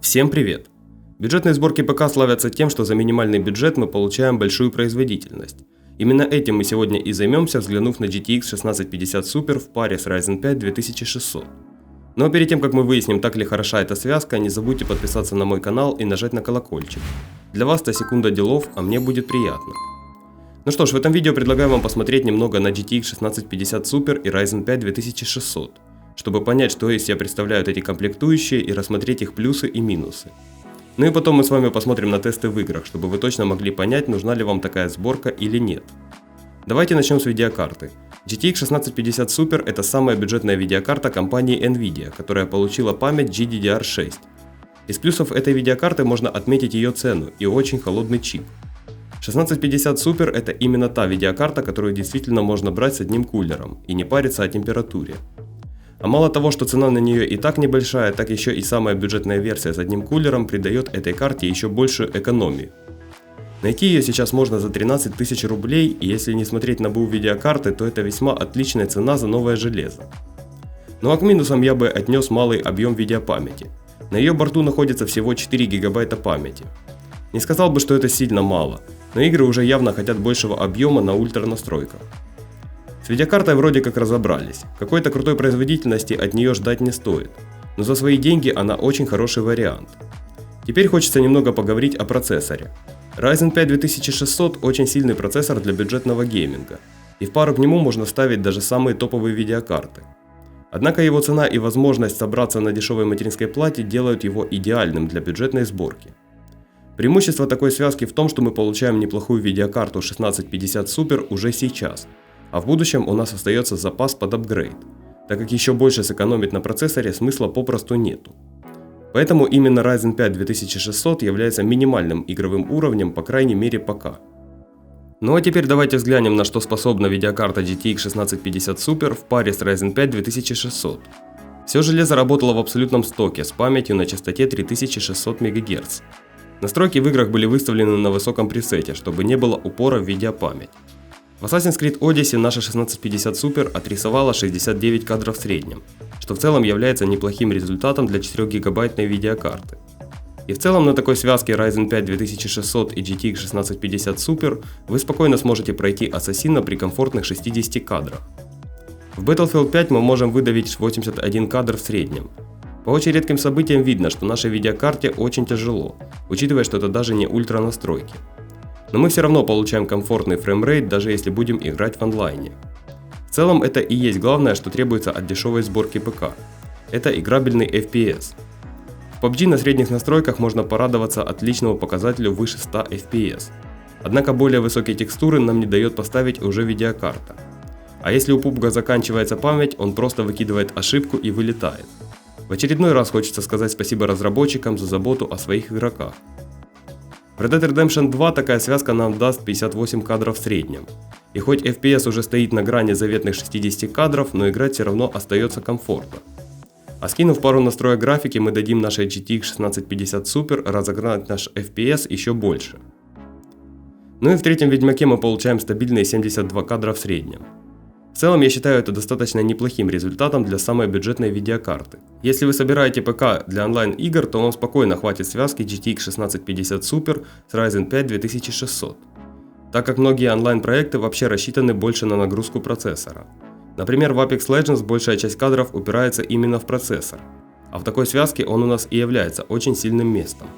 Всем привет! Бюджетные сборки ПК славятся тем, что за минимальный бюджет мы получаем большую производительность. Именно этим мы сегодня и займемся, взглянув на GTX 1650 Super в паре с Ryzen 5 2600. Но перед тем, как мы выясним, так ли хороша эта связка, не забудьте подписаться на мой канал и нажать на колокольчик. Для вас-то секунда делов, а мне будет приятно. Ну что ж, в этом видео предлагаю вам посмотреть немного на GTX 1650 Super и Ryzen 5 2600, чтобы понять, что из себя представляют эти комплектующие и рассмотреть их плюсы и минусы. Ну и потом мы с вами посмотрим на тесты в играх, чтобы вы точно могли понять, нужна ли вам такая сборка или нет. Давайте начнем с видеокарты. GTX 1650 Super – это самая бюджетная видеокарта компании Nvidia, которая получила память GDDR6. Из плюсов этой видеокарты можно отметить ее цену и очень холодный чип. 1650 Super – это именно та видеокарта, которую действительно можно брать с одним кулером и не париться о температуре. А мало того, что цена на нее и так небольшая, так еще и самая бюджетная версия с одним кулером придает этой карте еще большую экономию. Найти ее сейчас можно за 13 тысяч рублей, и если не смотреть на БУ видеокарты, то это весьма отличная цена за новое железо. Ну а к минусам я бы отнес малый объем видеопамяти. На ее борту находится всего 4 гигабайта памяти. Не сказал бы, что это сильно мало, но игры уже явно хотят большего объема на ультра настройках. С видеокартой вроде как разобрались, какой-то крутой производительности от нее ждать не стоит, но за свои деньги она очень хороший вариант. Теперь хочется немного поговорить о процессоре. Ryzen 5 2600 очень сильный процессор для бюджетного гейминга, и в пару к нему можно ставить даже самые топовые видеокарты. Однако его цена и возможность собраться на дешевой материнской плате делают его идеальным для бюджетной сборки. Преимущество такой связки в том, что мы получаем неплохую видеокарту 1650 Super уже сейчас, а в будущем у нас остается запас под апгрейд, так как еще больше сэкономить на процессоре смысла попросту нету. Поэтому именно Ryzen 5 2600 является минимальным игровым уровнем, по крайней мере пока. Ну а теперь давайте взглянем, на что способна видеокарта GTX 1650 Super в паре с Ryzen 5 2600. Все железо работало в абсолютном стоке с памятью на частоте 3600 МГц. Настройки в играх были выставлены на высоком пресете, чтобы не было упора в видеопамять. В Assassin's Creed Odyssey наша 1650 Super отрисовала 69 кадров в среднем, что в целом является неплохим результатом для 4-гигабайтной видеокарты. И в целом на такой связке Ryzen 5 2600 и GTX 1650 Super вы спокойно сможете пройти Ассасина при комфортных 60 кадрах. В Battlefield 5 мы можем выдавить 81 кадр в среднем. По очень редким событиям видно, что нашей видеокарте очень тяжело, учитывая, что это даже не ультра настройки. Но мы все равно получаем комфортный фреймрейт, даже если будем играть в онлайне. В целом это и есть главное, что требуется от дешевой сборки ПК. Это играбельный FPS. В PUBG на средних настройках можно порадоваться отличному показателю выше 100 FPS. Однако более высокие текстуры нам не дает поставить уже видеокарта. А если у PUBG заканчивается память, он просто выкидывает ошибку и вылетает. В очередной раз хочется сказать спасибо разработчикам за заботу о своих игроках. В Red Dead Redemption 2 такая связка нам даст 58 кадров в среднем. И хоть FPS уже стоит на грани заветных 60 кадров, но играть все равно остается комфортно. А скинув пару настроек графики, мы дадим нашей GTX 1650 Super разогнать наш FPS еще больше. Ну и в третьем Ведьмаке мы получаем стабильные 72 кадра в среднем. В целом я считаю это достаточно неплохим результатом для самой бюджетной видеокарты. Если вы собираете ПК для онлайн игр, то вам спокойно хватит связки GTX 1650 Super с Ryzen 5 2600, так как многие онлайн проекты вообще рассчитаны больше на нагрузку процессора. Например, в Apex Legends большая часть кадров упирается именно в процессор, а в такой связке он у нас и является очень сильным местом.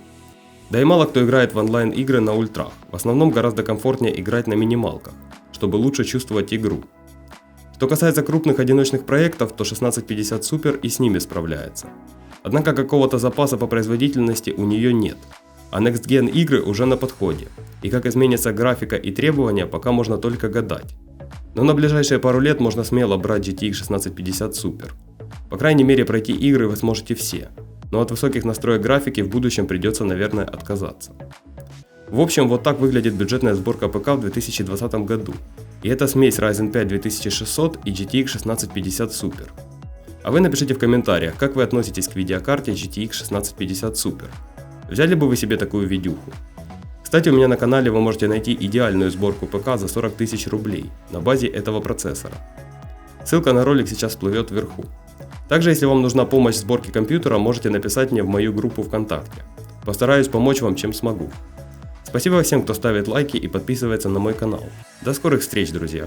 Да и мало кто играет в онлайн игры на ультрах, в основном гораздо комфортнее играть на минималках, чтобы лучше чувствовать игру. Что касается крупных одиночных проектов, то 1650 Super и с ними справляется. Однако какого-то запаса по производительности у нее нет, а Next Gen игры уже на подходе, и как изменится графика и требования, пока можно только гадать. Но на ближайшие пару лет можно смело брать GTX 1650 Super. По крайней мере пройти игры вы сможете все, но от высоких настроек графики в будущем придется, наверное, отказаться. В общем, вот так выглядит бюджетная сборка ПК в 2020 году. И это смесь Ryzen 5 2600 и GTX 1650 Super. А вы напишите в комментариях, как вы относитесь к видеокарте GTX 1650 Super. Взяли бы вы себе такую видюху? Кстати, у меня на канале вы можете найти идеальную сборку ПК за 40 тысяч рублей на базе этого процессора. Ссылка на ролик сейчас всплывет вверху. Также, если вам нужна помощь в сборке компьютера, можете написать мне в мою группу ВКонтакте. Постараюсь помочь вам, чем смогу. Спасибо всем, кто ставит лайки и подписывается на мой канал. До скорых встреч, друзья!